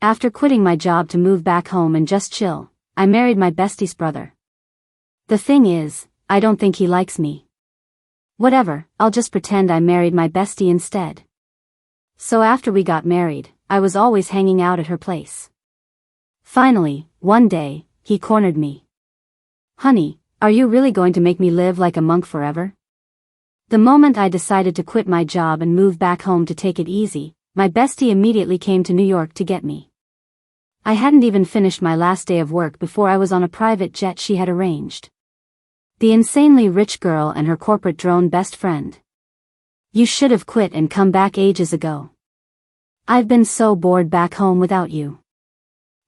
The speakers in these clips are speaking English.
After quitting my job to move back home and just chill, I married my bestie's brother. The thing is, I don't think he likes me. Whatever, I'll just pretend I married my bestie instead. So after we got married, I was always hanging out at her place. Finally, one day, he cornered me. "Honey, are you really going to make me live like a monk forever?" The moment I decided to quit my job and move back home to take it easy, my bestie immediately came to New York to get me. I hadn't even finished my last day of work before I was on a private jet she had arranged. The insanely rich girl and her corporate drone best friend. "You should have quit and come back ages ago. I've been so bored back home without you.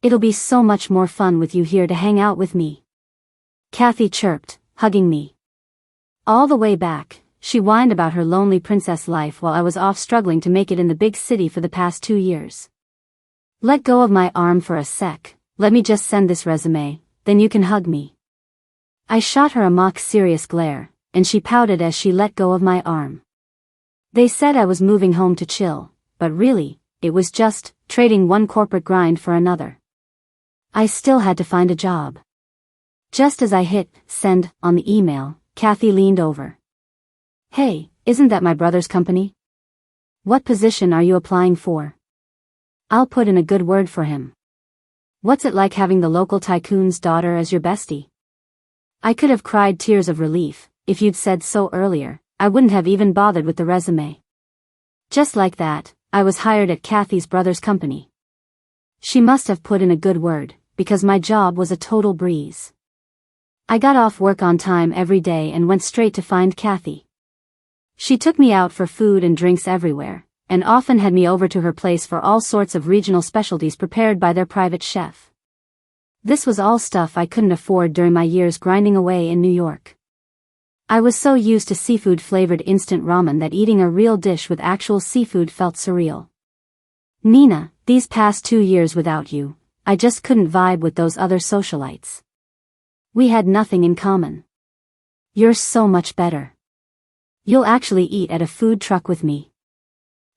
It'll be so much more fun with you here to hang out with me," Cathy chirped, hugging me. All the way back, she whined about her lonely princess life while I was off struggling to make it in the big city for the past 2 years. "Let go of my arm for a sec, let me just send this resume, then you can hug me." I shot her a mock-serious glare, and she pouted as she let go of my arm. They said I was moving home to chill, but really, it was just trading one corporate grind for another. I still had to find a job. Just as I hit send on the email, Cathy leaned over. "Hey, isn't that my brother's company? What position are you applying for? I'll put in a good word for him. What's it like having the local tycoon's daughter as your bestie?" I could have cried tears of relief. If you'd said so earlier, I wouldn't have even bothered with the resume. Just like that, I was hired at Cathy's brother's company. She must have put in a good word, because my job was a total breeze. I got off work on time every day and went straight to find Cathy. She took me out for food and drinks everywhere, and often had me over to her place for all sorts of regional specialties prepared by their private chef. This was all stuff I couldn't afford during my years grinding away in New York. I was so used to seafood-flavored instant ramen that eating a real dish with actual seafood felt surreal. "Nina, these past 2 years without you, I just couldn't vibe with those other socialites. We had nothing in common. You're so much better. You'll actually eat at a food truck with me."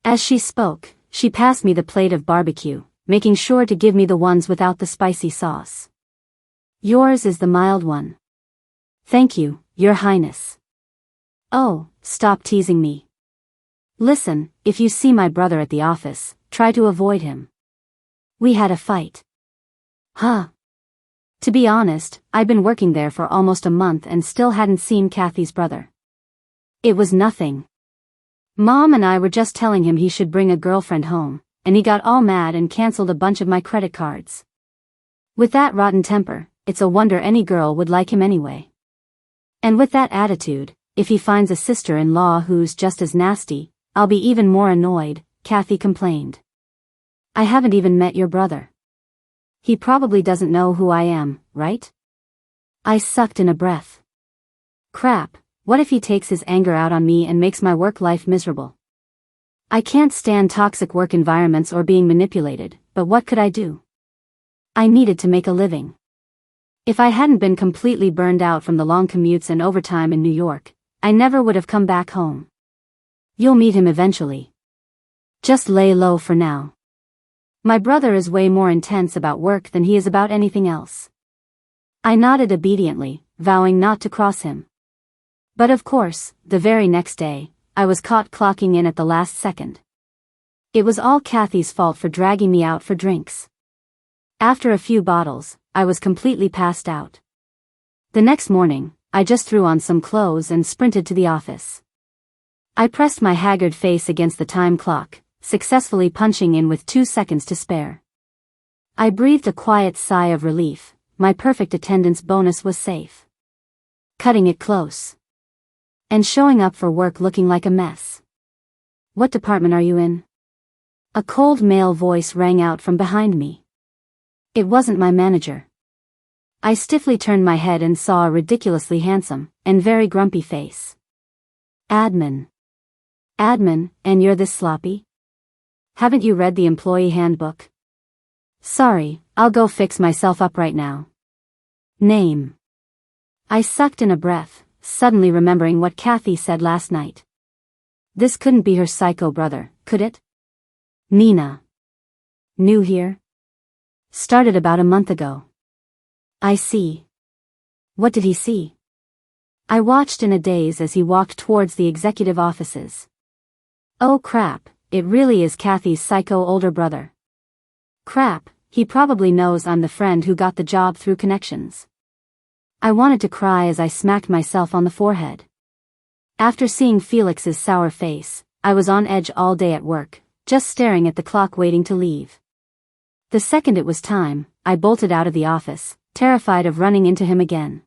As she spoke, she passed me the plate of barbecue, making sure to give me the ones without the spicy sauce. "Yours is the mild one." "Thank you, Your Highness." "Oh, stop teasing me. Listen, if you see my brother at the office, try to avoid him. We had a fight." "Huh?" To be honest, I'd been working there for almost a month and still hadn't seen Cathy's brother. It was nothing. Mom and I were just telling him he should bring a girlfriend home, and he got all mad and canceled a bunch of my credit cards. With that rotten temper, it's a wonder any girl would like him anyway. And with that attitude, if he finds a sister-in-law who's just as nasty, I'll be even more annoyed, Cathy complained. "I haven't even met your brother. He probably doesn't know who I am, right?" I sucked in a breath. Crap, what if he takes his anger out on me and makes my work life miserable? I can't stand toxic work environments or being manipulated, but what could I do? I needed to make a living. If I hadn't been completely burned out from the long commutes and overtime in New York, I never would have come back home. "You'll meet him eventually. Just lay low for now. My brother is way more intense about work than he is about anything else." I nodded obediently, vowing not to cross him. But of course, the very next day, I was caught clocking in at the last second. It was all Cathy's fault for dragging me out for drinks. After a few bottles, I was completely passed out. The next morning, I just threw on some clothes and sprinted to the office. I pressed my haggard face against the time clock, successfully punching in with 2 seconds to spare. I breathed a quiet sigh of relief. My perfect attendance bonus was safe. Cutting it close. And showing up for work looking like a mess. "What department are you in?" A cold male voice rang out from behind me. It wasn't my manager. I stiffly turned my head and saw a ridiculously handsome and very grumpy face. "Admin. Admin, and you're this sloppy? Haven't you read the employee handbook?" "Sorry, I'll go fix myself up right now." "Name." I sucked in a breath, suddenly remembering what Cathy said last night. This couldn't be her psycho brother, could it? "Nina. New here?" Started about a month ago. I see. What did he see? I watched in a daze as he walked towards the executive offices. Oh crap, it really is Cathy's psycho older brother. Crap, he probably knows I'm the friend who got the job through connections. I wanted to cry as I smacked myself on the forehead. After seeing Felix's sour face, I was on edge all day at work, just staring at the clock waiting to leave. The second it was time, I bolted out of the office, terrified of running into him again.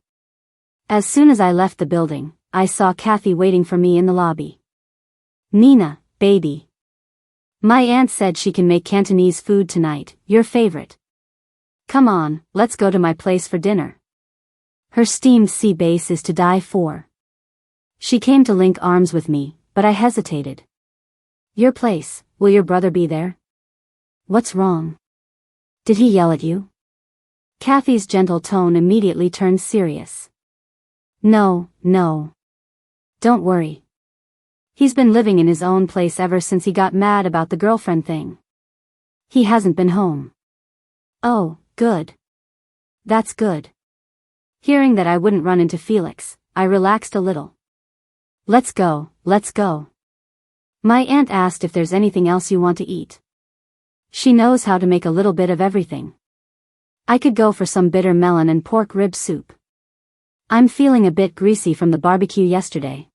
As soon as I left the building, I saw Cathy waiting for me in the lobby. Nina, baby. My aunt said she can make Cantonese food tonight, your favorite. Come on, let's go to my place for dinner. Her steamed sea bass is to die for. She came to link arms with me, but I hesitated. Your place, will your brother be there? What's wrong? Did he yell at you? Cathy's gentle tone immediately turned serious. No. Don't worry. He's been living in his own place ever since he got mad about the girlfriend thing. He hasn't been home. Oh, good. That's good. Hearing that I wouldn't run into Felix, I relaxed a little. Let's go. My aunt asked if there's anything else you want to eat. She knows how to make a little bit of everything. I could go for some bitter melon and pork rib soup. I'm feeling a bit greasy from the barbecue yesterday.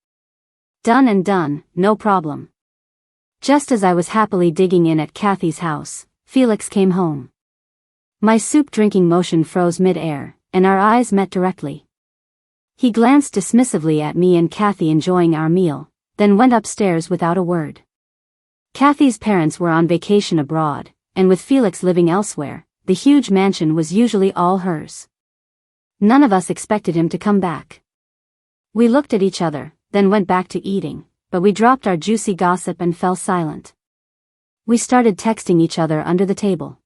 Done and done, no problem. Just as I was happily digging in at Cathy's house, Felix came home. My soup-drinking motion froze mid-air, and our eyes met directly. He glanced dismissively at me and Cathy enjoying our meal, then went upstairs without a word. Cathy's parents were on vacation abroad, and with Felix living elsewhere, the huge mansion was usually all hers. None of us expected him to come back. We looked at each other, then went back to eating, but we dropped our juicy gossip and fell silent. We started texting each other under the table.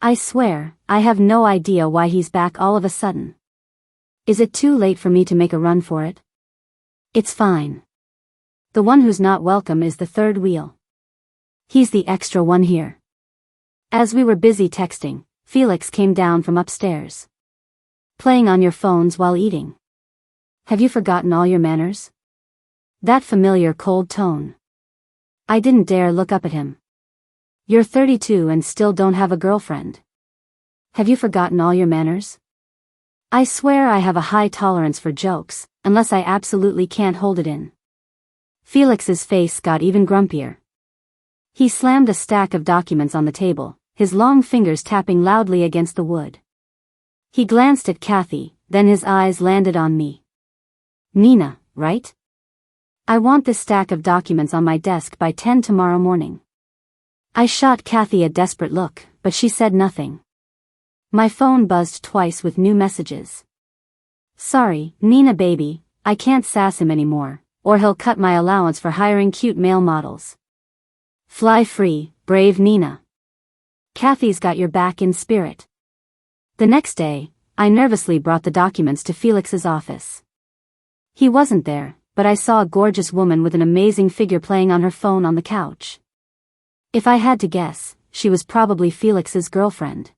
I swear, I have no idea why he's back all of a sudden. Is it too late for me to make a run for it? It's fine. The one who's not welcome is the third wheel. He's the extra one here. As we were busy texting, Felix came down from upstairs. Playing on your phones while eating. Have you forgotten all your manners? That familiar cold tone. I didn't dare look up at him. You're 32 and still don't have a girlfriend. Have you forgotten all your manners? I swear I have a high tolerance for jokes, unless I absolutely can't hold it in. Felix's face got even grumpier. He slammed a stack of documents on the table, his long fingers tapping loudly against the wood. He glanced at Cathy, then his eyes landed on me. Nina, right? I want this stack of documents on my desk by 10 tomorrow morning. I shot Cathy a desperate look, but she said nothing. My phone buzzed twice with new messages. Sorry, Nina baby, I can't sass him anymore, or he'll cut my allowance for hiring cute male models. Fly free, brave Nina. Cathy's got your back in spirit. The next day, I nervously brought the documents to Felix's office. He wasn't there, but I saw a gorgeous woman with an amazing figure playing on her phone on the couch. If I had to guess, she was probably Felix's girlfriend.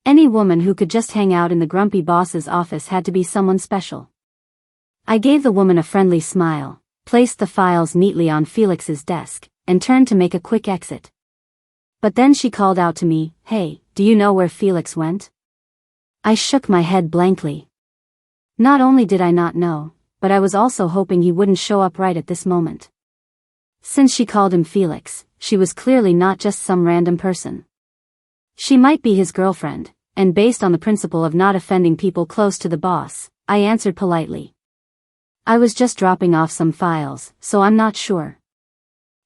Any woman who could just hang out in the grumpy boss's office had to be someone special. I gave the woman a friendly smile, placed the files neatly on Felix's desk, and turned to make a quick exit. But then she called out to me, "Hey, do you know where Felix went?" I shook my head blankly. Not only did I not know, but I was also hoping he wouldn't show up right at this moment. Since she called him Felix, she was clearly not just some random person. She might be his girlfriend, and based on the principle of not offending people close to the boss, I answered politely. I was just dropping off some files, so I'm not sure.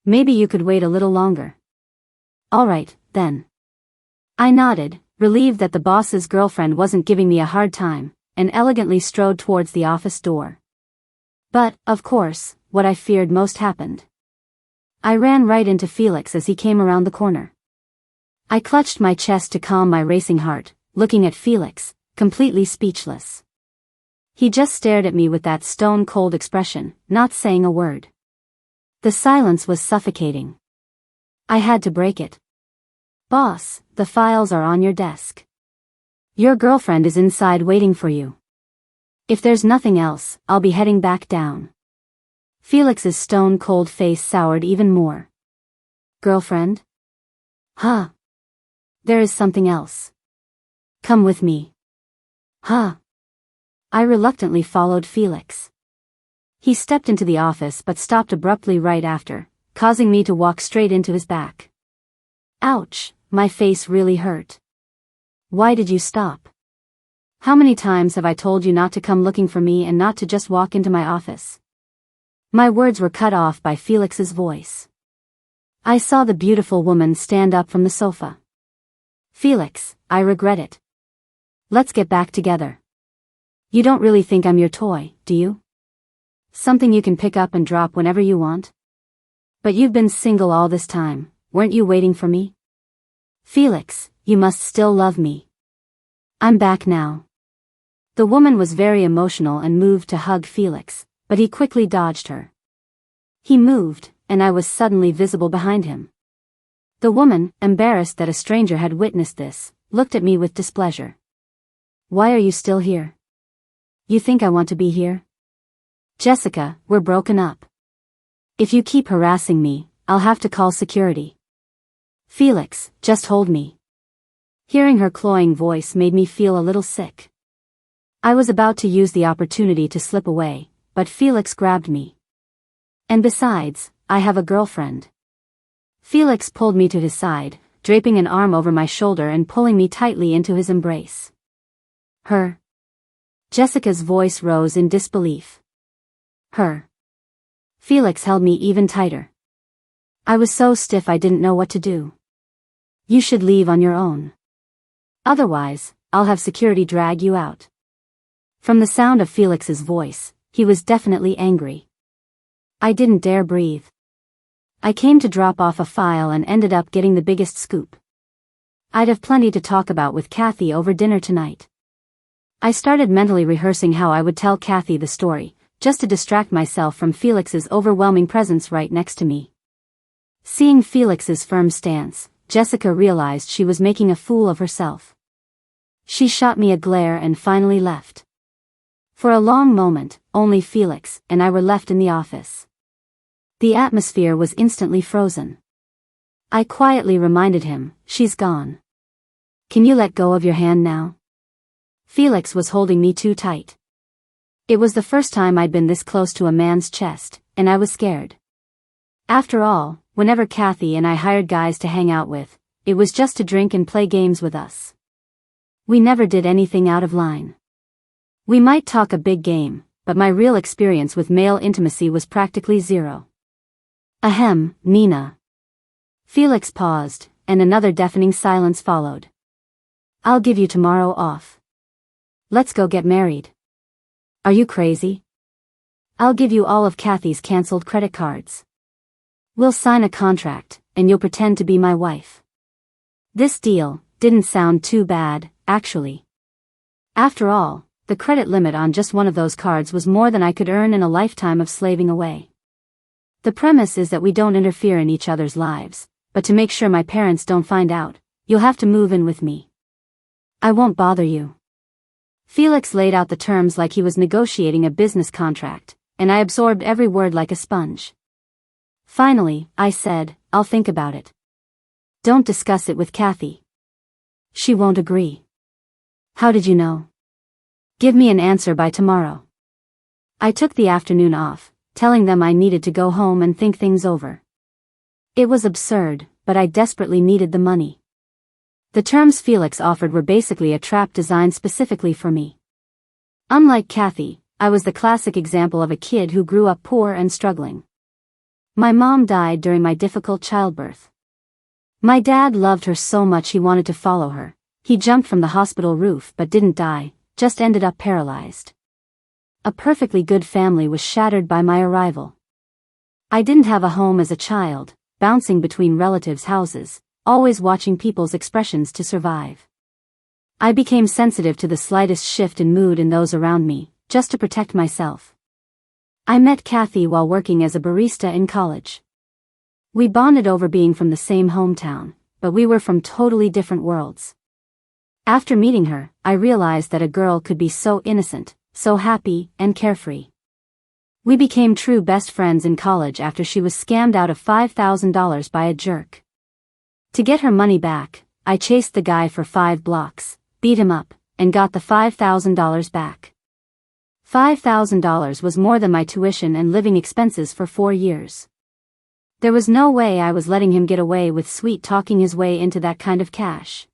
Maybe you could wait a little longer. All right, then. I nodded, relieved that the boss's girlfriend wasn't giving me a hard time, and elegantly strode towards the office door. But, of course, what I feared most happened. I ran right into Felix as he came around the corner. I clutched my chest to calm my racing heart, looking at Felix, completely speechless. He just stared at me with that stone-cold expression, not saying a word. The silence was suffocating. I had to break it. Boss, the files are on your desk. Your girlfriend is inside waiting for you. If there's nothing else, I'll be heading back down. Felix's stone-cold face soured even more. Girlfriend? Huh. There is something else. Come with me. Huh. I reluctantly followed Felix. He stepped into the office but stopped abruptly right after, causing me to walk straight into his back. Ouch, my face really hurt. Why did you stop? How many times have I told you not to come looking for me and not to just walk into my office? My words were cut off by Felix's voice. I saw the beautiful woman stand up from the sofa. Felix, I regret it. Let's get back together. You don't really think I'm your toy, do you? Something you can pick up and drop whenever you want? But you've been single all this time, weren't you waiting for me? Felix, you must still love me. I'm back now. The woman was very emotional and moved to hug Felix, but he quickly dodged her. He moved, and I was suddenly visible behind him. The woman, embarrassed that a stranger had witnessed this, looked at me with displeasure. Why are you still here? You think I want to be here? Jessica, we're broken up. If you keep harassing me, I'll have to call security. Felix, just hold me. Hearing her cloying voice made me feel a little sick. I was about to use the opportunity to slip away, but Felix grabbed me. And besides, I have a girlfriend. Felix pulled me to his side, draping an arm over my shoulder and pulling me tightly into his embrace. Her. Jessica's voice rose in disbelief. Her. Felix held me even tighter. I was so stiff I didn't know what to do. You should leave on your own. Otherwise, I'll have security drag you out. From the sound of Felix's voice, he was definitely angry. I didn't dare breathe. I came to drop off a file and ended up getting the biggest scoop. I'd have plenty to talk about with Cathy over dinner tonight. I started mentally rehearsing how I would tell Cathy the story, just to distract myself from Felix's overwhelming presence right next to me. Seeing Felix's firm stance, Jessica realized she was making a fool of herself. She shot me a glare and finally left. For a long moment, only Felix and I were left in the office. The atmosphere was instantly frozen. I quietly reminded him, she's gone. Can you let go of your hand now? Felix was holding me too tight. It was the first time I'd been this close to a man's chest, and I was scared. After all, whenever Cathy and I hired guys to hang out with, it was just to drink and play games with us. We never did anything out of line. We might talk a big game, but my real experience with male intimacy was practically zero. Ahem, Nina. Felix paused, and another deafening silence followed. I'll give you tomorrow off. Let's go get married. Are you crazy? I'll give you all of Cathy's cancelled credit cards. We'll sign a contract, and you'll pretend to be my wife. This deal didn't sound too bad, actually. After all, the credit limit on just one of those cards was more than I could earn in a lifetime of slaving away. The premise is that we don't interfere in each other's lives, but to make sure my parents don't find out, you'll have to move in with me. I won't bother you. Felix laid out the terms like he was negotiating a business contract, and I absorbed every word like a sponge. Finally, I said, I'll think about it. Don't discuss it with Cathy. She won't agree. How did you know? Give me an answer by tomorrow. I took the afternoon off, telling them I needed to go home and think things over. It was absurd, but I desperately needed the money. The terms Felix offered were basically a trap designed specifically for me. Unlike Cathy, I was the classic example of a kid who grew up poor and struggling. My mom died during my difficult childbirth. My dad loved her so much he wanted to follow her. He jumped from the hospital roof but didn't die, just ended up paralyzed. A perfectly good family was shattered by my arrival. I didn't have a home as a child, bouncing between relatives' houses, always watching people's expressions to survive. I became sensitive to the slightest shift in mood in those around me, just to protect myself. I met Cathy while working as a barista in college. We bonded over being from the same hometown, but we were from totally different worlds. After meeting her, I realized that a girl could be so innocent, so happy, and carefree. We became true best friends in college after she was scammed out of $5,000 by a jerk. To get her money back, I chased the guy for 5 blocks, beat him up, and got the $5,000 back. $5,000 was more than my tuition and living expenses for 4 years. There was no way I was letting him get away with sweet-talking his way into that kind of cash.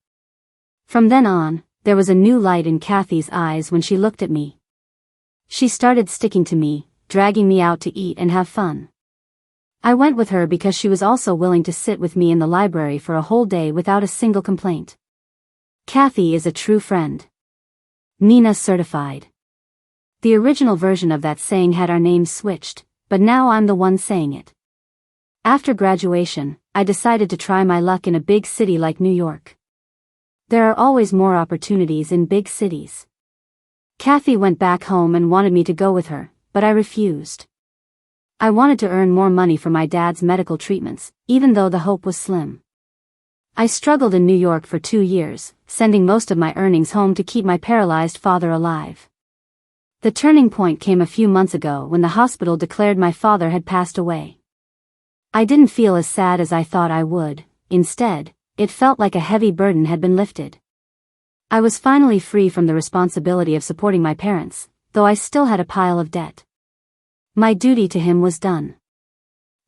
From then on, there was a new light in Cathy's eyes when she looked at me. She started sticking to me, dragging me out to eat and have fun. I went with her because she was also willing to sit with me in the library for a whole day without a single complaint. Cathy is a true friend. Nina certified. The original version of that saying had our names switched, but now I'm the one saying it. After graduation, I decided to try my luck in a big city like New York. There are always more opportunities in big cities. Cathy went back home and wanted me to go with her, but I refused. I wanted to earn more money for my dad's medical treatments, even though the hope was slim. I struggled in New York for 2 years, sending most of my earnings home to keep my paralyzed father alive. The turning point came a few months ago when the hospital declared my father had passed away. I didn't feel as sad as I thought I would. Instead, it felt like a heavy burden had been lifted. I was finally free from the responsibility of supporting my parents, though I still had a pile of debt. My duty to him was done.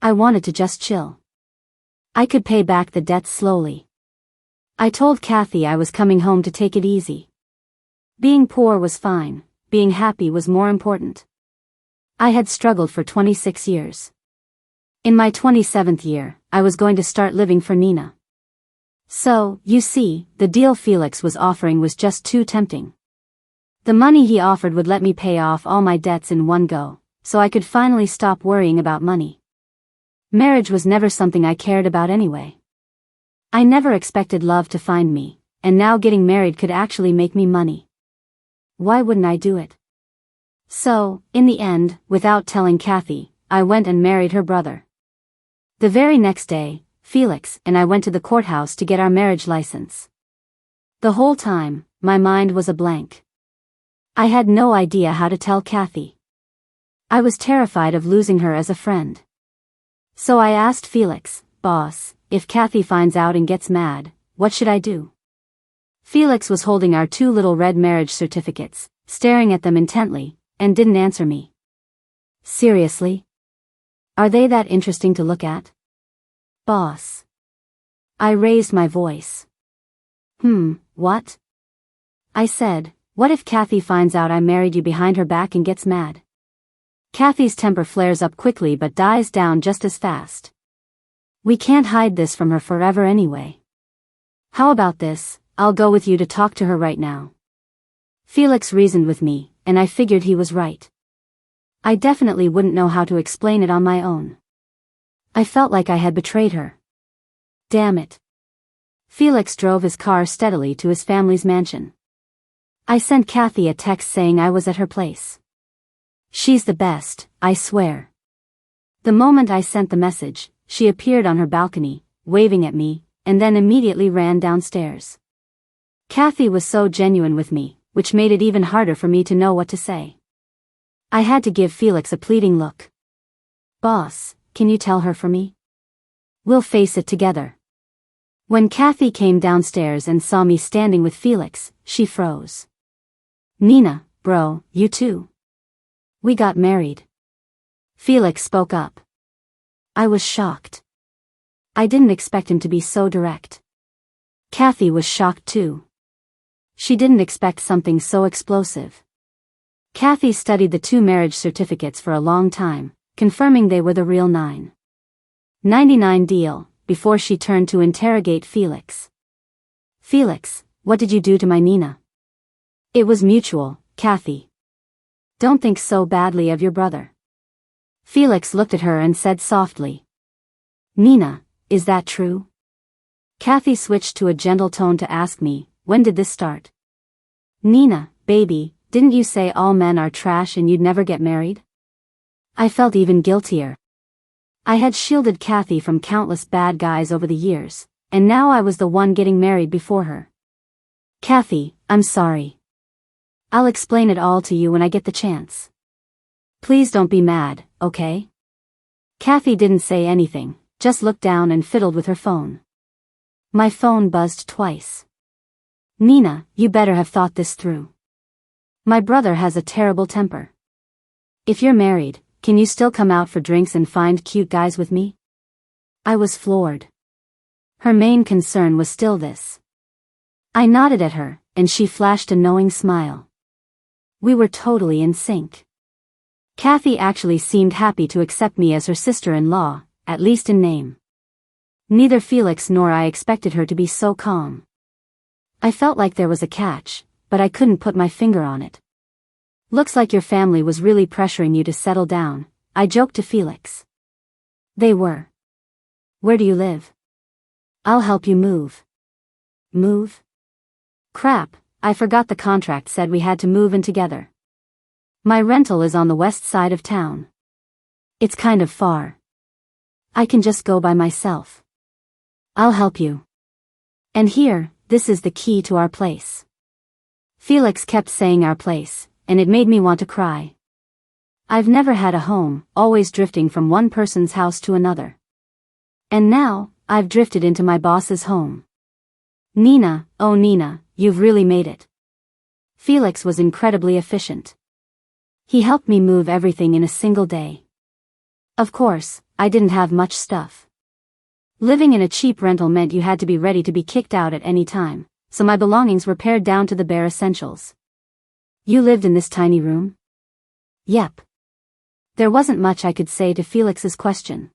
I wanted to just chill. I could pay back the debts slowly. I told Cathy I was coming home to take it easy. Being poor was fine, being happy was more important. I had struggled for 26 years. In my 27th year, I was going to start living for Nina. So, you see, the deal Felix was offering was just too tempting. The money he offered would let me pay off all my debts in one go, so I could finally stop worrying about money. Marriage was never something I cared about anyway. I never expected love to find me, and now getting married could actually make me money. Why wouldn't I do it? So, in the end, without telling Cathy, I went and married her brother. The very next day, Felix and I went to the courthouse to get our marriage license. The whole time, my mind was a blank. I had no idea how to tell Cathy. I was terrified of losing her as a friend. So I asked Felix, "Boss, if Cathy finds out and gets mad, what should I do?" Felix was holding our 2 little red marriage certificates, staring at them intently, and didn't answer me. Seriously? Are they that interesting to look at? Boss. I raised my voice. What? I said, what if Cathy finds out I married you behind her back and gets mad? Cathy's temper flares up quickly but dies down just as fast. We can't hide this from her forever anyway. How about this, I'll go with you to talk to her right now. Felix reasoned with me, and I figured he was right. I definitely wouldn't know how to explain it on my own. I felt like I had betrayed her. Damn it. Felix drove his car steadily to his family's mansion. I sent Cathy a text saying I was at her place. She's the best, I swear. The moment I sent the message, she appeared on her balcony, waving at me, and then immediately ran downstairs. Cathy was so genuine with me, which made it even harder for me to know what to say. I had to give Felix a pleading look. Boss, can you tell her for me? We'll face it together. When Cathy came downstairs and saw me standing with Felix, she froze. Nina, bro, you too. We got married. Felix spoke up. I was shocked. I didn't expect him to be so direct. Cathy was shocked too. She didn't expect something so explosive. Cathy studied the 2 marriage certificates for a long time, confirming they were the real 999 deal, before she turned to interrogate Felix. Felix, what did you do to my Nina? It was mutual, Cathy. Don't think so badly of your brother. Felix looked at her and said softly. Nina, is that true? Cathy switched to a gentle tone to ask me, when did this start? Nina, baby, didn't you say all men are trash and you'd never get married? I felt even guiltier. I had shielded Cathy from countless bad guys over the years, and now I was the one getting married before her. Cathy, I'm sorry. I'll explain it all to you when I get the chance. Please don't be mad, okay? Cathy didn't say anything, just looked down and fiddled with her phone. My phone buzzed twice. Nina, you better have thought this through. My brother has a terrible temper. If you're married, can you still come out for drinks and find cute guys with me? I was floored. Her main concern was still this. I nodded at her, and she flashed a knowing smile. We were totally in sync. Cathy actually seemed happy to accept me as her sister-in-law, at least in name. Neither Felix nor I expected her to be so calm. I felt like there was a catch, but I couldn't put my finger on it. Looks like your family was really pressuring you to settle down, I joked to Felix. They were. Where do you live? I'll help you move. Move? Crap, I forgot the contract said we had to move in together. My rental is on the west side of town. It's kind of far. I can just go by myself. I'll help you. And here, this is the key to our place. Felix kept saying our place, and it made me want to cry. I've never had a home, always drifting from one person's house to another. And now, I've drifted into my boss's home. Nina, oh Nina, you've really made it. Felix was incredibly efficient. He helped me move everything in a single day. Of course, I didn't have much stuff. Living in a cheap rental meant you had to be ready to be kicked out at any time, so my belongings were pared down to the bare essentials. You lived in this tiny room? Yep. There wasn't much I could say to Felix's question.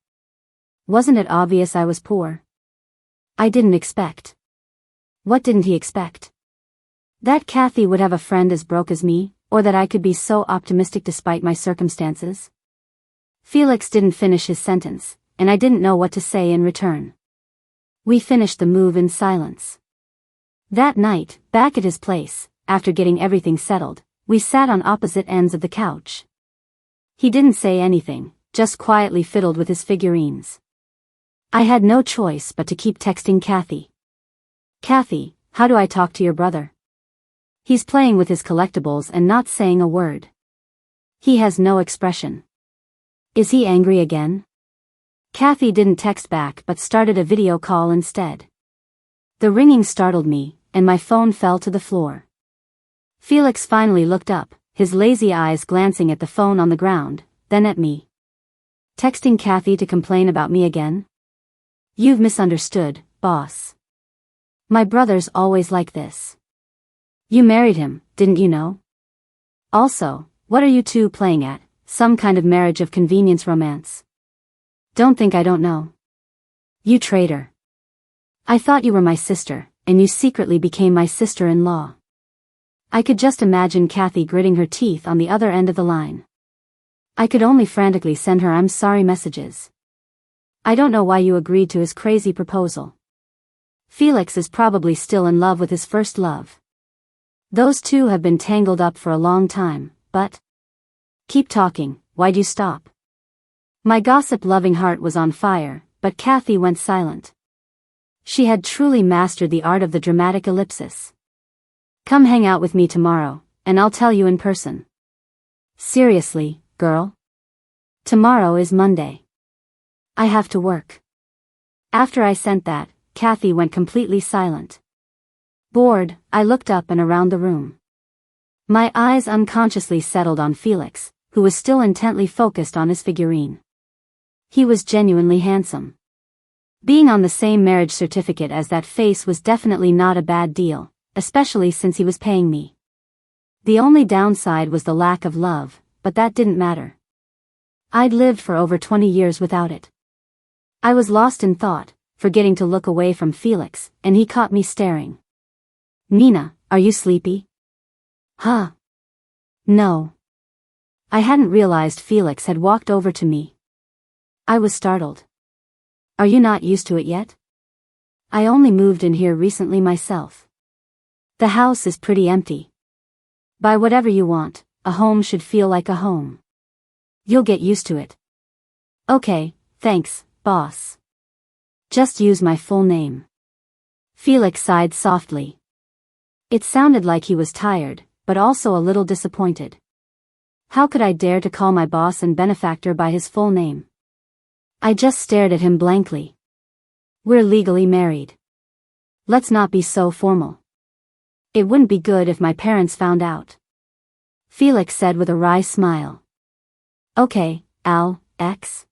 Wasn't it obvious I was poor? I didn't expect. What didn't he expect? That Cathy would have a friend as broke as me, or that I could be so optimistic despite my circumstances? Felix didn't finish his sentence, and I didn't know what to say in return. We finished the move in silence. That night, back at his place, after getting everything settled, we sat on opposite ends of the couch. He didn't say anything, just quietly fiddled with his figurines. I had no choice but to keep texting Cathy. Cathy, how do I talk to your brother? He's playing with his collectibles and not saying a word. He has no expression. Is he angry again? Cathy didn't text back but started a video call instead. The ringing startled me, and my phone fell to the floor. Felix finally looked up, his lazy eyes glancing at the phone on the ground, then at me. Texting Cathy to complain about me again? You've misunderstood, boss. My brother's always like this. You married him, didn't you know? Also, what are you two playing at, some kind of marriage of convenience romance? Don't think I don't know. You traitor. I thought you were my sister, and you secretly became my sister-in-law. I could just imagine Cathy gritting her teeth on the other end of the line. I could only frantically send her I'm sorry messages. I don't know why you agreed to his crazy proposal. Felix is probably still in love with his first love. Those two have been tangled up for a long time, but... Keep talking, why'd you stop? My gossip-loving heart was on fire, but Cathy went silent. She had truly mastered the art of the dramatic ellipsis. Come hang out with me tomorrow, and I'll tell you in person. Seriously, girl? Tomorrow is Monday. I have to work. After I sent that, Cathy went completely silent. Bored, I looked up and around the room. My eyes unconsciously settled on Felix, who was still intently focused on his figurine. He was genuinely handsome. Being on the same marriage certificate as that face was definitely not a bad deal, especially since he was paying me. The only downside was the lack of love, but that didn't matter. I'd lived for over 20 years without it. I was lost in thought, forgetting to look away from Felix, and he caught me staring. Nina, are you sleepy? Huh? No. I hadn't realized Felix had walked over to me. I was startled. Are you not used to it yet? I only moved in here recently myself. The house is pretty empty. Buy whatever you want, a home should feel like a home. You'll get used to it. Okay, thanks, boss. Just use my full name. Felix sighed softly. It sounded like he was tired, but also a little disappointed. How could I dare to call my boss and benefactor by his full name? I just stared at him blankly. We're legally married. Let's not be so formal. It wouldn't be good if my parents found out. Felix said with a wry smile. Okay, Alex.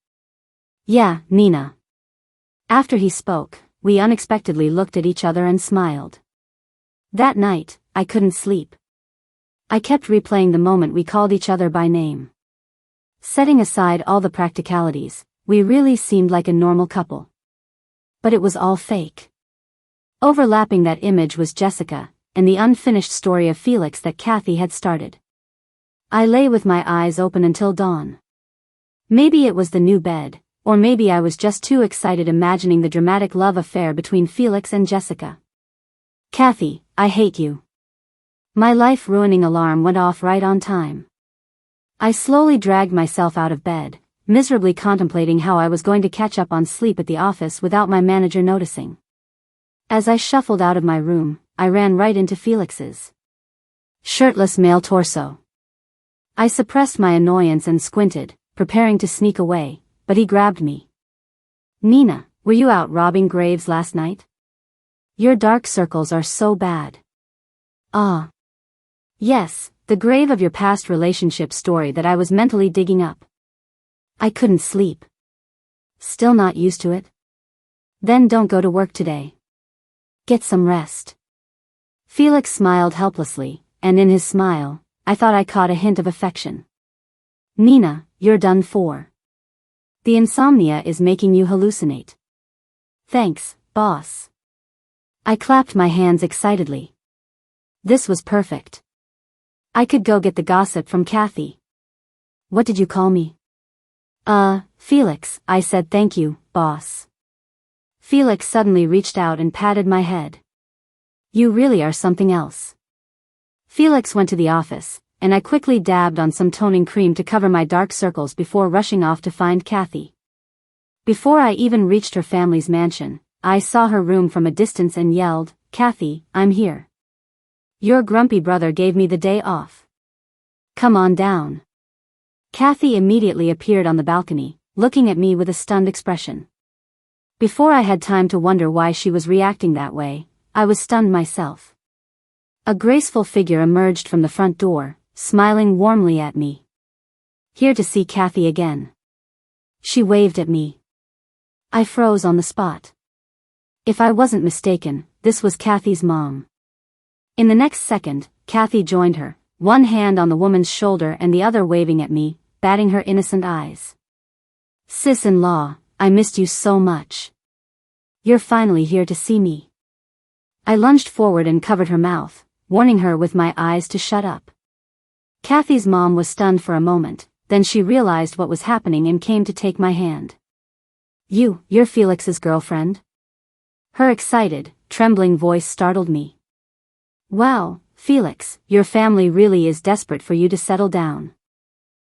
Yeah, Nina. After he spoke, we unexpectedly looked at each other and smiled. That night, I couldn't sleep. I kept replaying the moment we called each other by name. Setting aside all the practicalities, we really seemed like a normal couple. But it was all fake. Overlapping that image was Jessica, and the unfinished story of Felix that Cathy had started. I lay with my eyes open until dawn. Maybe it was the new bed, or maybe I was just too excited imagining the dramatic love affair between Felix and Jessica. Cathy, I hate you. My life-ruining alarm went off right on time. I slowly dragged myself out of bed, miserably contemplating how I was going to catch up on sleep at the office without my manager noticing. As I shuffled out of my room, I ran right into Felix's shirtless male torso. I suppressed my annoyance and squinted, preparing to sneak away, but he grabbed me. Nina, were you out robbing graves last night? Your dark circles are so bad. Ah. Yes, the grave of your past relationship story that I was mentally digging up. I couldn't sleep. Still not used to it? Then don't go to work today. Get some rest. Felix smiled helplessly, and in his smile, I thought I caught a hint of affection. Nina, you're done for. The insomnia is making you hallucinate. Thanks, boss. I clapped my hands excitedly. This was perfect. I could go get the gossip from Cathy. What did you call me? Felix, I said. Thank you, boss. Felix suddenly reached out and patted my head. You really are something else. Felix went to the office, and I quickly dabbed on some toning cream to cover my dark circles before rushing off to find Cathy. Before I even reached her family's mansion, I saw her room from a distance and yelled, Cathy, I'm here. Your grumpy brother gave me the day off. Come on down. Cathy immediately appeared on the balcony, looking at me with a stunned expression. Before I had time to wonder why she was reacting that way, I was stunned myself. A graceful figure emerged from the front door, smiling warmly at me. Here to see Cathy again. She waved at me. I froze on the spot. If I wasn't mistaken, this was Cathy's mom. In the next second, Cathy joined her, one hand on the woman's shoulder and the other waving at me, batting her innocent eyes. Sis-in-law, I missed you so much. You're finally here to see me. I lunged forward and covered her mouth, warning her with my eyes to shut up. Cathy's mom was stunned for a moment, then she realized what was happening and came to take my hand. You're Felix's girlfriend? Her excited, trembling voice startled me. Wow, Felix, your family really is desperate for you to settle down.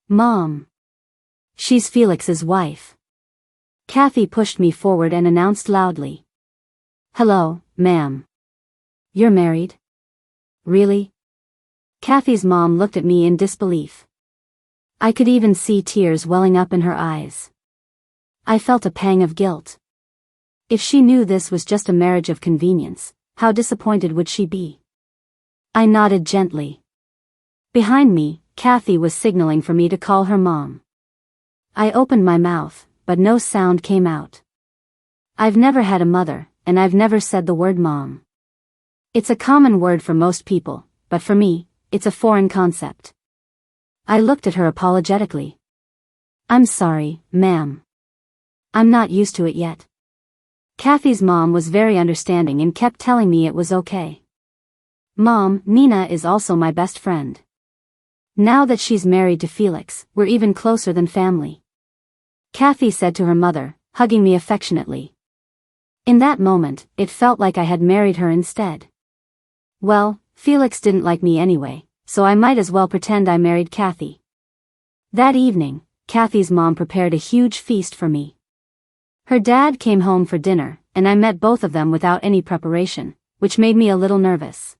Mom. She's Felix's wife. Cathy pushed me forward and announced loudly. Hello, ma'am. You're married? Really? Cathy's mom looked at me in disbelief. I could even see tears welling up in her eyes. I felt a pang of guilt. If she knew this was just a marriage of convenience, how disappointed would she be? I nodded gently. Behind me, Cathy was signaling for me to call her mom. I opened my mouth, but no sound came out. I've never had a mother, and I've never said the word mom. It's a common word for most people, but for me, it's a foreign concept. I looked at her apologetically. I'm sorry, ma'am. I'm not used to it yet. Cathy's mom was very understanding and kept telling me it was okay. Mom, Nina is also my best friend. Now that she's married to Felix, we're even closer than family. Cathy said to her mother, hugging me affectionately. In that moment, it felt like I had married her instead. Well, Felix didn't like me anyway, so I might as well pretend I married Cathy. That evening, Cathy's mom prepared a huge feast for me. Her dad came home for dinner, and I met both of them without any preparation, which made me a little nervous.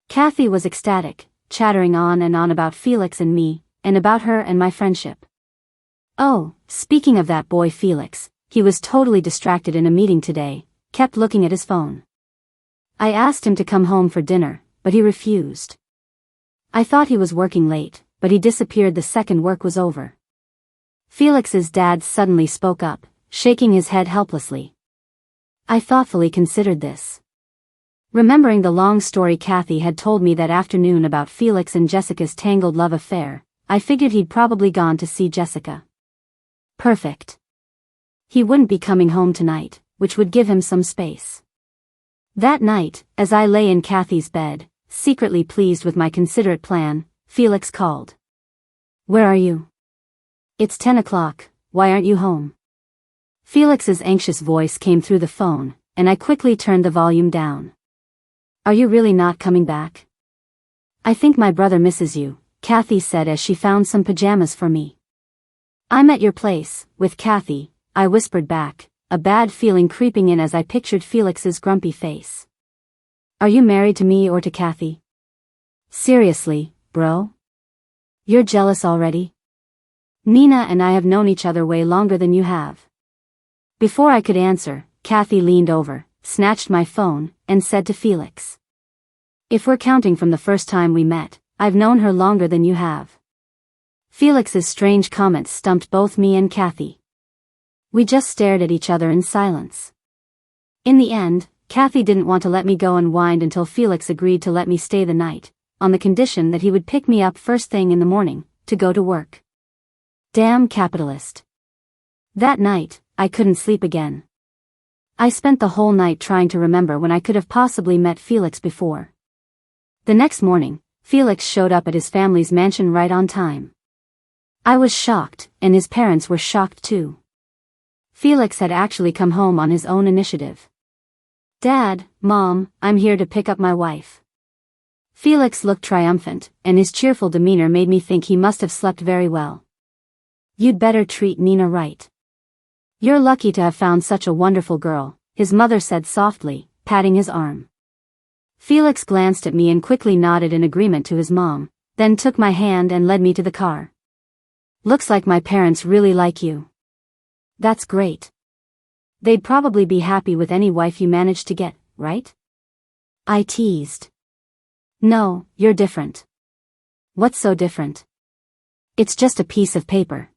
Cathy was ecstatic, chattering on and on about Felix and me, and about her and my friendship. Oh, speaking of that boy Felix, he was totally distracted in a meeting today, kept looking at his phone. I asked him to come home for dinner, but he refused. I thought he was working late, but he disappeared the second work was over. Felix's dad suddenly spoke up, shaking his head helplessly. I thoughtfully considered this. Remembering the long story Cathy had told me that afternoon about Felix and Jessica's tangled love affair, I figured he'd probably gone to see Jessica. Perfect. He wouldn't be coming home tonight, which would give him some space. That night, as I lay in Cathy's bed, secretly pleased with my considerate plan, Felix called. Where are you? It's 10 o'clock, why aren't you home? Felix's anxious voice came through the phone, and I quickly turned the volume down. Are you really not coming back? I think my brother misses you, Cathy said as she found some pajamas for me. I'm at your place, with Cathy, I whispered back, a bad feeling creeping in as I pictured Felix's grumpy face. Are you married to me or to Cathy? Seriously, bro? You're jealous already? Nina and I have known each other way longer than you have. Before I could answer, Cathy leaned over, snatched my phone, and said to Felix. If we're counting from the first time we met, I've known her longer than you have. Felix's strange comments stumped both me and Cathy. We just stared at each other in silence. In the end, Cathy didn't want to let me go and wind until Felix agreed to let me stay the night, on the condition that he would pick me up first thing in the morning, to go to work. Damn capitalist. That night, I couldn't sleep again. I spent the whole night trying to remember when I could have possibly met Felix before. The next morning, Felix showed up at his family's mansion right on time. I was shocked, and his parents were shocked too. Felix had actually come home on his own initiative. Dad, Mom, I'm here to pick up my wife. Felix looked triumphant, and his cheerful demeanor made me think he must have slept very well. You'd better treat Nina right. You're lucky to have found such a wonderful girl, his mother said softly, patting his arm. Felix glanced at me and quickly nodded in agreement to his mom, then took my hand and led me to the car. Looks like my parents really like you. That's great. They'd probably be happy with any wife you managed to get, right? I teased. No, you're different. What's so different? It's just a piece of paper.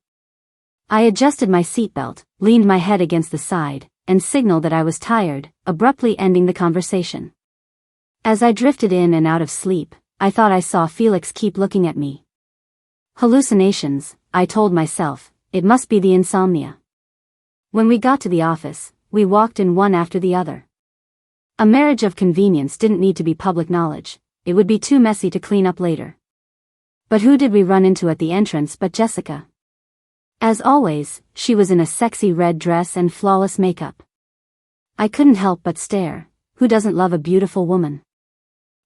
I adjusted my seatbelt, leaned my head against the side, and signaled that I was tired, abruptly ending the conversation. As I drifted in and out of sleep, I thought I saw Felix keep looking at me. Hallucinations, I told myself, it must be the insomnia. When we got to the office, we walked in one after the other. A marriage of convenience didn't need to be public knowledge, it would be too messy to clean up later. But who did we run into at the entrance but Jessica? As always, she was in a sexy red dress and flawless makeup. I couldn't help but stare. Who doesn't love a beautiful woman?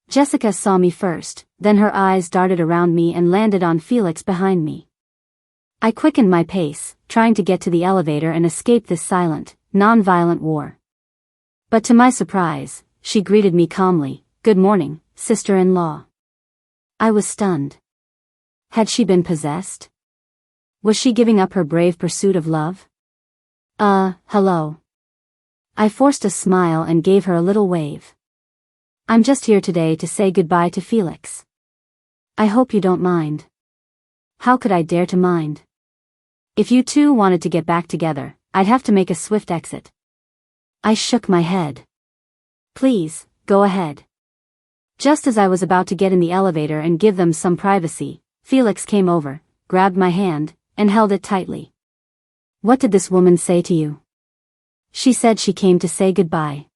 Jessica saw me first, then her eyes darted around me and landed on Felix behind me. I quickened my pace, trying to get to the elevator and escape this silent, non-violent war. But to my surprise, she greeted me calmly, "Good morning, sister-in-law." I was stunned. Had she been possessed? Was she giving up her brave pursuit of love? Hello. I forced a smile and gave her a little wave. I'm just here today to say goodbye to Felix. I hope you don't mind. How could I dare to mind? If you two wanted to get back together, I'd have to make a swift exit. I shook my head. Please, go ahead. Just as I was about to get in the elevator and give them some privacy, Felix came over, grabbed my hand, and held it tightly. What did this woman say to you? She said she came to say goodbye.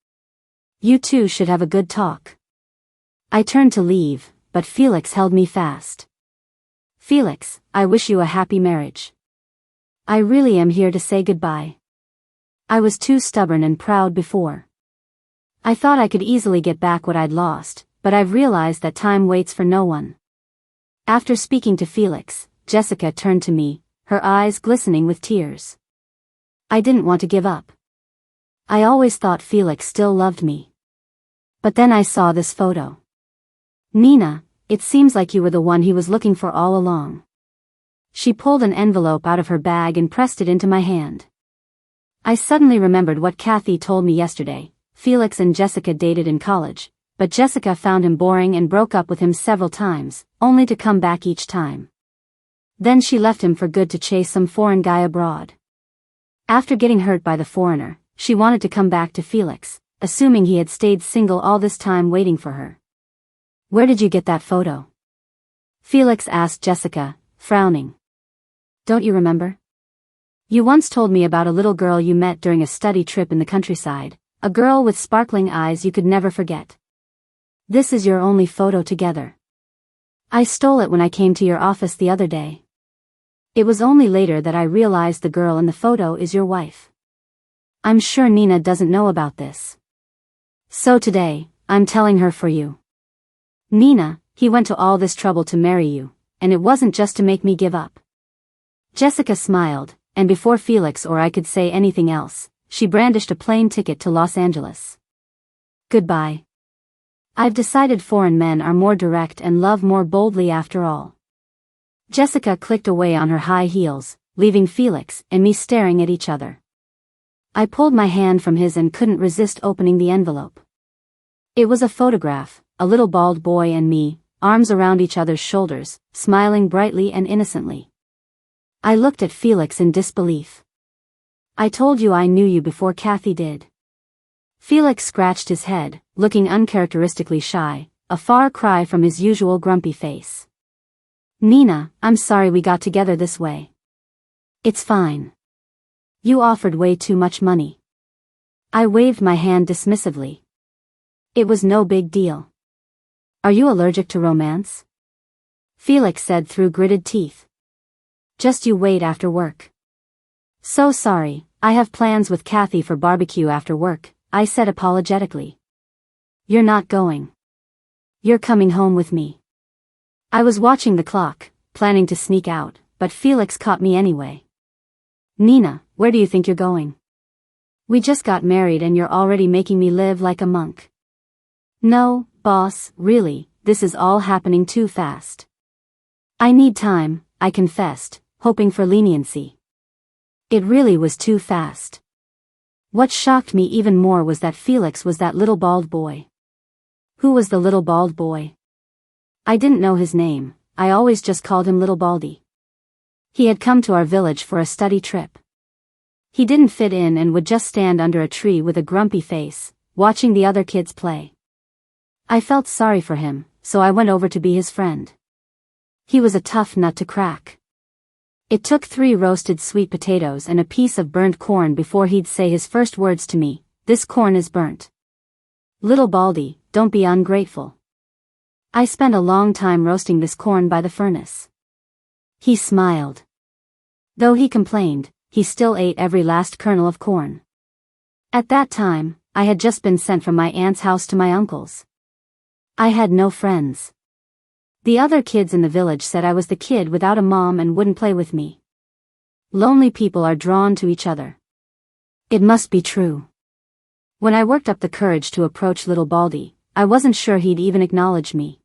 You two should have a good talk. I turned to leave, but Felix held me fast. Felix, I wish you a happy marriage. I really am here to say goodbye. I was too stubborn and proud before. I thought I could easily get back what I'd lost, but I've realized that time waits for no one. After speaking to Felix, Jessica turned to me, her eyes glistening with tears. I didn't want to give up. I always thought Felix still loved me. But then I saw this photo. Nina, it seems like you were the one he was looking for all along. She pulled an envelope out of her bag and pressed it into my hand. I suddenly remembered what Cathy told me yesterday. Felix and Jessica dated in college, but Jessica found him boring and broke up with him several times, only to come back each time. Then she left him for good to chase some foreign guy abroad. After getting hurt by the foreigner, she wanted to come back to Felix, assuming he had stayed single all this time waiting for her. Where did you get that photo? Felix asked Jessica, frowning. Don't you remember? You once told me about a little girl you met during a study trip in the countryside, a girl with sparkling eyes you could never forget. This is your only photo together. I stole it when I came to your office the other day. It was only later that I realized the girl in the photo is your wife. I'm sure Nina doesn't know about this. So today, I'm telling her for you. Nina, he went to all this trouble to marry you, and it wasn't just to make me give up. Jessica smiled, and before Felix or I could say anything else, she brandished a plane ticket to Los Angeles. Goodbye. I've decided foreign men are more direct and love more boldly after all. Jessica clicked away on her high heels, leaving Felix and me staring at each other. I pulled my hand from his and couldn't resist opening the envelope. It was a photograph, a little bald boy and me, arms around each other's shoulders, smiling brightly and innocently. I looked at Felix in disbelief. I told you I knew you before Cathy did. Felix scratched his head, looking uncharacteristically shy, a far cry from his usual grumpy face. Nina, I'm sorry we got together this way. It's fine. You offered way too much money. I waved my hand dismissively. It was no big deal. Are you allergic to romance? Felix said through gritted teeth. Just you wait after work. So sorry, I have plans with Cathy for barbecue after work, I said apologetically. You're not going. You're coming home with me. I was watching the clock, planning to sneak out, but Felix caught me anyway. Nina, where do you think you're going? We just got married and you're already making me live like a monk. No, boss, really, this is all happening too fast. I need time, I confessed, hoping for leniency. It really was too fast. What shocked me even more was that Felix was that little bald boy. Who was the little bald boy? I didn't know his name, I always just called him Little Baldy. He had come to our village for a study trip. He didn't fit in and would just stand under a tree with a grumpy face, watching the other kids play. I felt sorry for him, so I went over to be his friend. He was a tough nut to crack. It took 3 roasted sweet potatoes and a piece of burnt corn before he'd say his first words to me, "This corn is burnt. Little Baldy, don't be ungrateful." I spent a long time roasting this corn by the furnace. He smiled. Though he complained, he still ate every last kernel of corn. At that time, I had just been sent from my aunt's house to my uncle's. I had no friends. The other kids in the village said I was the kid without a mom and wouldn't play with me. Lonely people are drawn to each other. It must be true. When I worked up the courage to approach Little Baldy, I wasn't sure he'd even acknowledge me.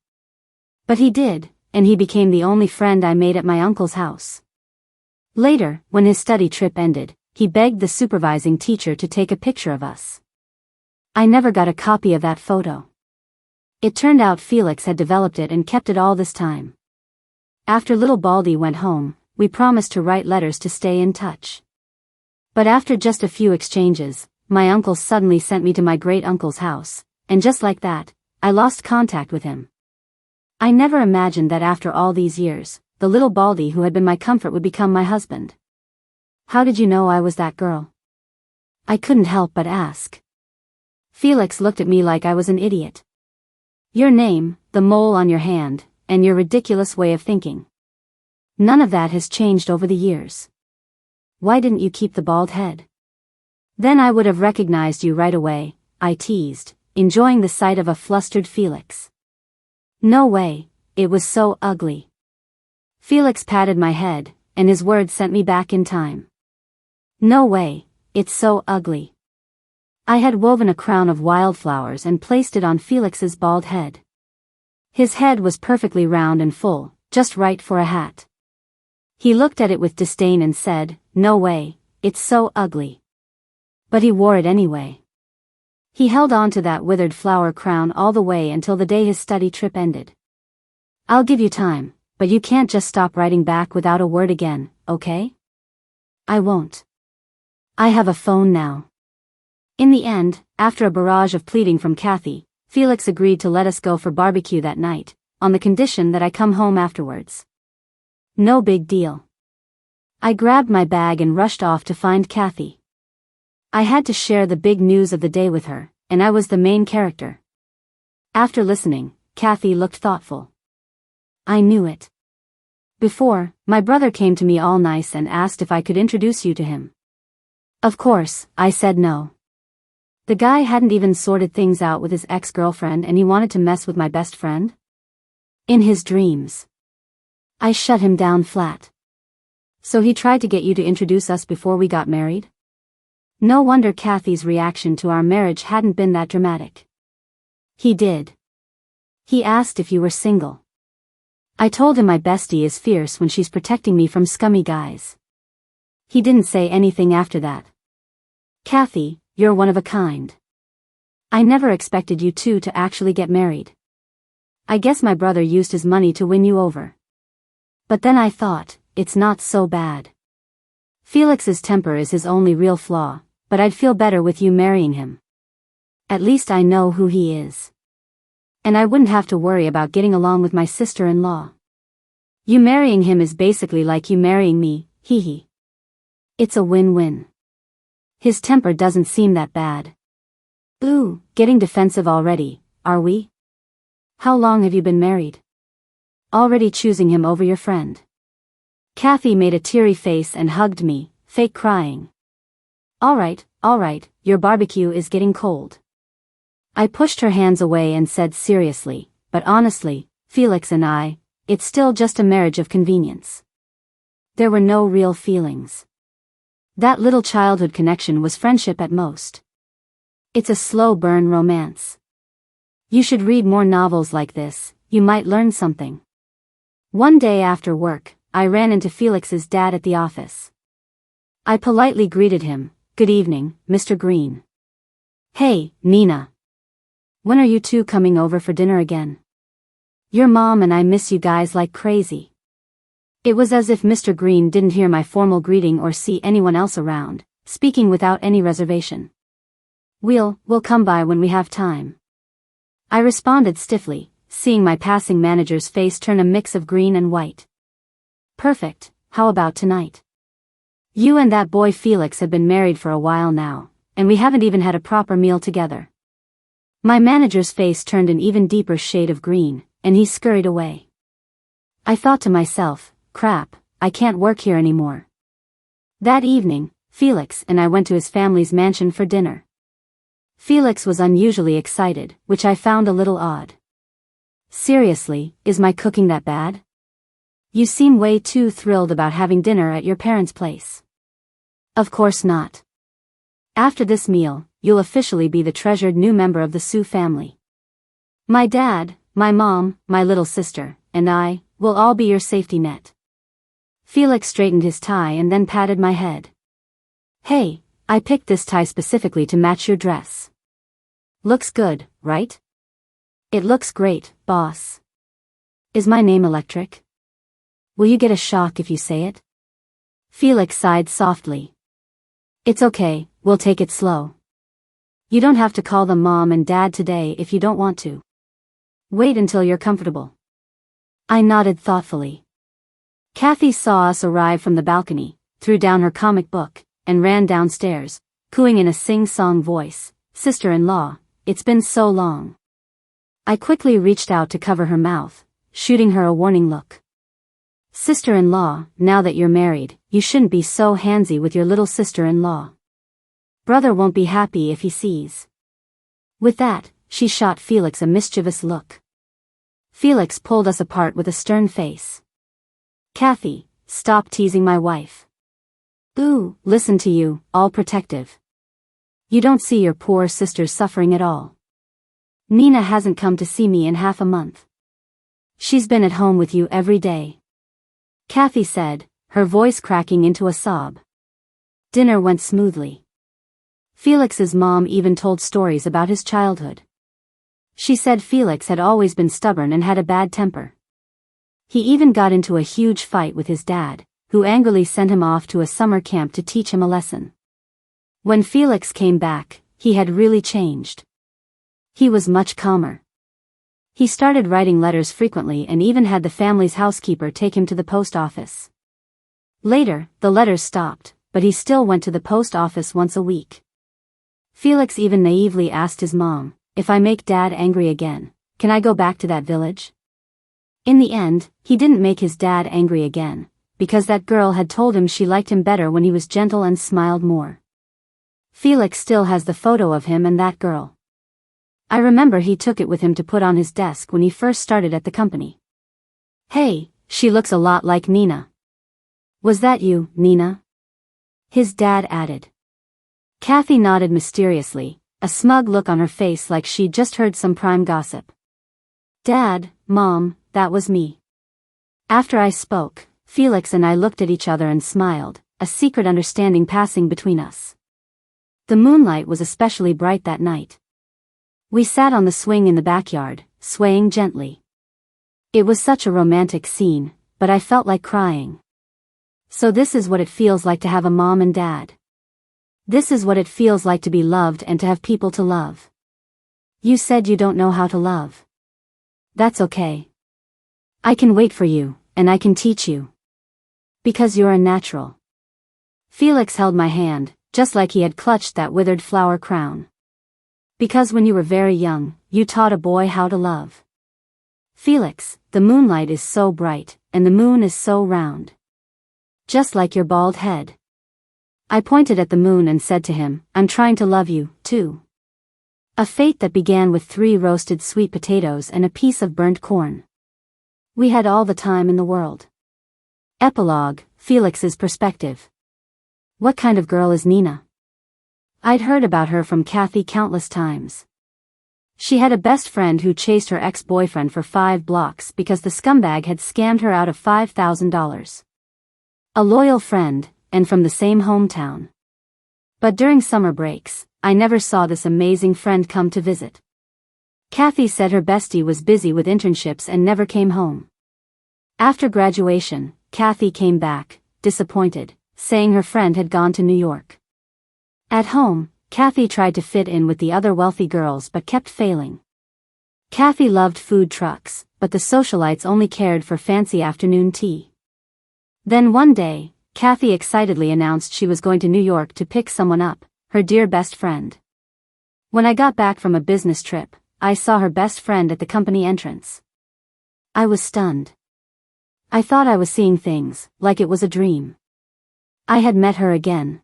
But he did, and he became the only friend I made at my uncle's house. Later, when his study trip ended, he begged the supervising teacher to take a picture of us. I never got a copy of that photo. It turned out Felix had developed it and kept it all this time. After Little Baldy went home, we promised to write letters to stay in touch. But after just a few exchanges, my uncle suddenly sent me to my great-uncle's house, and just like that, I lost contact with him. I never imagined that after all these years, the Little Baldy who had been my comfort would become my husband. How did you know I was that girl? I couldn't help but ask. Felix looked at me like I was an idiot. Your name, the mole on your hand, and your ridiculous way of thinking. None of that has changed over the years. Why didn't you keep the bald head? Then I would have recognized you right away, I teased, enjoying the sight of a flustered Felix. No way, it was so ugly. Felix patted my head, and his words sent me back in time. No way, it's so ugly. I had woven a crown of wildflowers and placed it on Felix's bald head. His head was perfectly round and full, just right for a hat. He looked at it with disdain and said, "No way, it's so ugly." But he wore it anyway. He held on to that withered flower crown all the way until the day his study trip ended. "I'll give you time, but you can't just stop writing back without a word again, okay?" "I won't. I have a phone now." In the end, after a barrage of pleading from Cathy, Felix agreed to let us go for barbecue that night, on the condition that I come home afterwards. No big deal. I grabbed my bag and rushed off to find Cathy. I had to share the big news of the day with her, and I was the main character. After listening, Cathy looked thoughtful. I knew it. Before, my brother came to me all nice and asked if I could introduce you to him. Of course, I said no. The guy hadn't even sorted things out with his ex-girlfriend and he wanted to mess with my best friend? In his dreams. I shut him down flat. So he tried to get you to introduce us before we got married? No wonder Cathy's reaction to our marriage hadn't been that dramatic. He did. He asked if you were single. I told him my bestie is fierce when she's protecting me from scummy guys. He didn't say anything after that. Cathy, you're one of a kind. I never expected you two to actually get married. I guess my brother used his money to win you over. But then I thought, it's not so bad. Felix's temper is his only real flaw, but I'd feel better with you marrying him. At least I know who he is. And I wouldn't have to worry about getting along with my sister-in-law. You marrying him is basically like you marrying me, hee. It's a win-win. His temper doesn't seem that bad. Ooh, getting defensive already, are we? How long have you been married? Already choosing him over your friend. Cathy made a teary face and hugged me, fake crying. All right, your barbecue is getting cold. I pushed her hands away and said seriously, but honestly, Felix and I, it's still just a marriage of convenience. There were no real feelings. That little childhood connection was friendship at most. It's a slow burn romance. You should read more novels like this, you might learn something. One day after work, I ran into Felix's dad at the office. I politely greeted him, "Good evening, Mr. Green." "Hey, Nina. When are you two coming over for dinner again? Your mom and I miss you guys like crazy." It was as if Mr. Green didn't hear my formal greeting or see anyone else around, speaking without any reservation. We'll come by when we have time." I responded stiffly, seeing my passing manager's face turn a mix of green and white. "Perfect, how about tonight? You and that boy Felix have been married for a while now, and we haven't even had a proper meal together." My manager's face turned an even deeper shade of green, and he scurried away. I thought to myself, crap, I can't work here anymore. That evening, Felix and I went to his family's mansion for dinner. Felix was unusually excited, which I found a little odd. "Seriously, is my cooking that bad? You seem way too thrilled about having dinner at your parents' place." "Of course not. After this meal, you'll officially be the treasured new member of the Sue family. My dad, my mom, my little sister, and I, will all be your safety net." Felix straightened his tie and then patted my head. "Hey, I picked this tie specifically to match your dress. Looks good, right?" "It looks great, boss." "Is my name Electric? Will you get a shock if you say it?" Felix sighed softly. "It's okay, we'll take it slow. You don't have to call them mom and dad today if you don't want to. Wait until you're comfortable." I nodded thoughtfully. Cathy saw us arrive from the balcony, threw down her comic book, and ran downstairs, cooing in a sing-song voice, "Sister-in-law, it's been so long." I quickly reached out to cover her mouth, shooting her a warning look. "Sister-in-law, now that you're married, you shouldn't be so handsy with your little sister-in-law. Brother won't be happy if he sees." With that, she shot Felix a mischievous look. Felix pulled us apart with a stern face. "Cathy, stop teasing my wife. Ooh, listen to you, all protective. You don't see your poor sister's suffering at all. Nina hasn't come to see me in half a month. She's been at home with you every day. Cathy said, her voice cracking into a sob. Dinner went smoothly. Felix's mom even told stories about his childhood. She said Felix had always been stubborn and had a bad temper. He even got into a huge fight with his dad, who angrily sent him off to a summer camp to teach him a lesson. When Felix came back, he had really changed. He was much calmer. He started writing letters frequently and even had the family's housekeeper take him to the post office. Later, the letters stopped, but he still went to the post office once a week. Felix even naively asked his mom, "If I make Dad angry again, can I go back to that village?" In the end, he didn't make his dad angry again, because that girl had told him she liked him better when he was gentle and smiled more. Felix still has the photo of him and that girl. I remember he took it with him to put on his desk when he first started at the company. "Hey, she looks a lot like Nina." "Was that you, Nina?" his dad added. Cathy nodded mysteriously, a smug look on her face like she'd just heard some prime gossip. "Dad, Mom, that was me." After I spoke, Felix and I looked at each other and smiled, a secret understanding passing between us. The moonlight was especially bright that night. We sat on the swing in the backyard, swaying gently. It was such a romantic scene, but I felt like crying. So this is what it feels like to have a mom and dad. This is what it feels like to be loved and to have people to love. You said you don't know how to love. That's okay. I can wait for you, and I can teach you. Because you're a natural. Felix held my hand, just like he had clutched that withered flower crown. Because when you were very young, you taught a boy how to love. Felix, the moonlight is so bright, and the moon is so round. Just like your bald head. I pointed at the moon and said to him, "I'm trying to love you, too." A fate that began with 3 roasted sweet potatoes and a piece of burnt corn. We had all the time in the world. Epilogue, Felix's perspective. What kind of girl is Nina? I'd heard about her from Cathy countless times. She had a best friend who chased her ex-boyfriend for 5 blocks because the scumbag had scammed her out of $5,000. A loyal friend, and from the same hometown. But during summer breaks, I never saw this amazing friend come to visit. Cathy said her bestie was busy with internships and never came home. After graduation, Cathy came back, disappointed, saying her friend had gone to New York. At home, Cathy tried to fit in with the other wealthy girls but kept failing. Cathy loved food trucks, but the socialites only cared for fancy afternoon tea. Then one day, Cathy excitedly announced she was going to New York to pick someone up, her dear best friend. When I got back from a business trip, I saw her best friend at the company entrance. I was stunned. I thought I was seeing things, like it was a dream. I had met her again.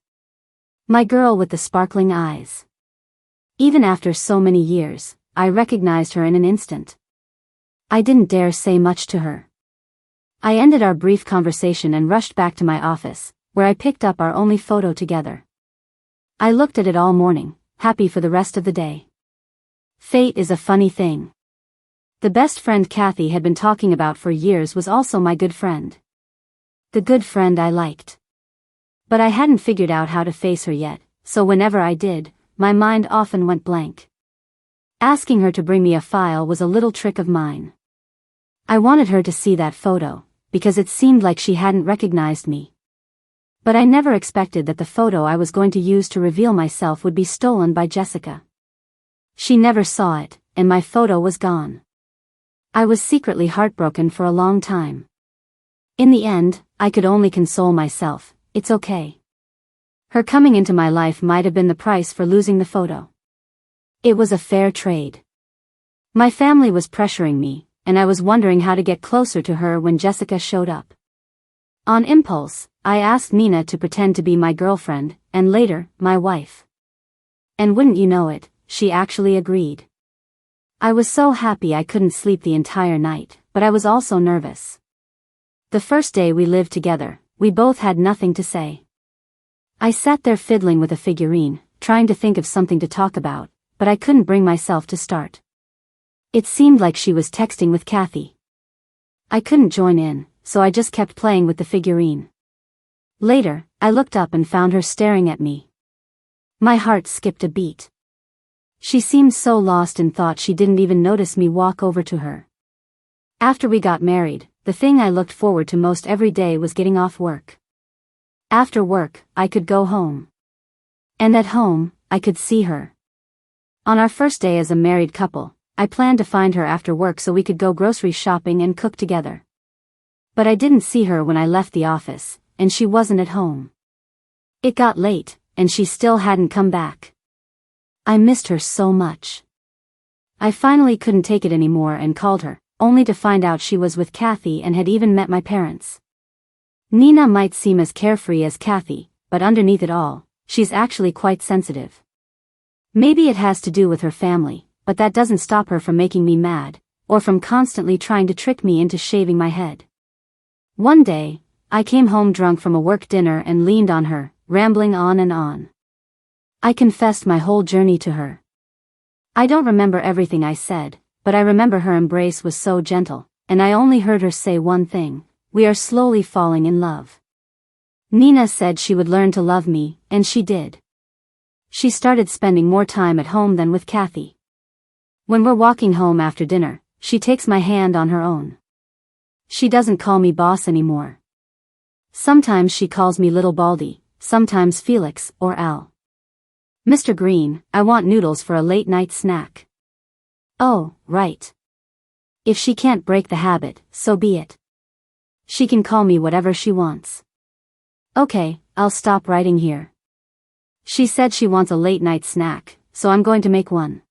My girl with the sparkling eyes. Even after so many years, I recognized her in an instant. I didn't dare say much to her. I ended our brief conversation and rushed back to my office, where I picked up our only photo together. I looked at it all morning, happy for the rest of the day. Fate is a funny thing. The best friend Cathy had been talking about for years was also my good friend. The good friend I liked. But I hadn't figured out how to face her yet, so whenever I did, my mind often went blank. Asking her to bring me a file was a little trick of mine. I wanted her to see that photo, because it seemed like she hadn't recognized me. But I never expected that the photo I was going to use to reveal myself would be stolen by Jessica. She never saw it, and my photo was gone. I was secretly heartbroken for a long time. In the end, I could only console myself, it's okay. Her coming into my life might have been the price for losing the photo. It was a fair trade. My family was pressuring me, and I was wondering how to get closer to her when Jessica showed up. On impulse, I asked Nina to pretend to be my girlfriend, and later, my wife. And wouldn't you know it, she actually agreed. I was so happy I couldn't sleep the entire night, but I was also nervous. The first day we lived together, we both had nothing to say. I sat there fiddling with a figurine, trying to think of something to talk about, but I couldn't bring myself to start. It seemed like she was texting with Cathy. I couldn't join in, so I just kept playing with the figurine. Later, I looked up and found her staring at me. My heart skipped a beat. She seemed so lost in thought she didn't even notice me walk over to her. After we got married, the thing I looked forward to most every day was getting off work. After work, I could go home. And at home, I could see her. On our first day as a married couple, I planned to find her after work so we could go grocery shopping and cook together. But I didn't see her when I left the office, and she wasn't at home. It got late, and she still hadn't come back. I missed her so much. I finally couldn't take it anymore and called her, only to find out she was with Cathy and had even met my parents. Nina might seem as carefree as Cathy, but underneath it all, she's actually quite sensitive. Maybe it has to do with her family, but that doesn't stop her from making me mad, or from constantly trying to trick me into shaving my head. One day, I came home drunk from a work dinner and leaned on her, rambling on and on. I confessed my whole journey to her. I don't remember everything I said, but I remember her embrace was so gentle, and I only heard her say one thing: we are slowly falling in love. Nina said she would learn to love me, and she did. She started spending more time at home than with Cathy. When we're walking home after dinner, she takes my hand on her own. She doesn't call me boss anymore. Sometimes she calls me Little Baldy, sometimes Felix or Al. Mr. Green, I want noodles for a late-night snack. Oh, right. If she can't break the habit, so be it. She can call me whatever she wants. Okay, I'll stop writing here. She said she wants a late-night snack, so I'm going to make one.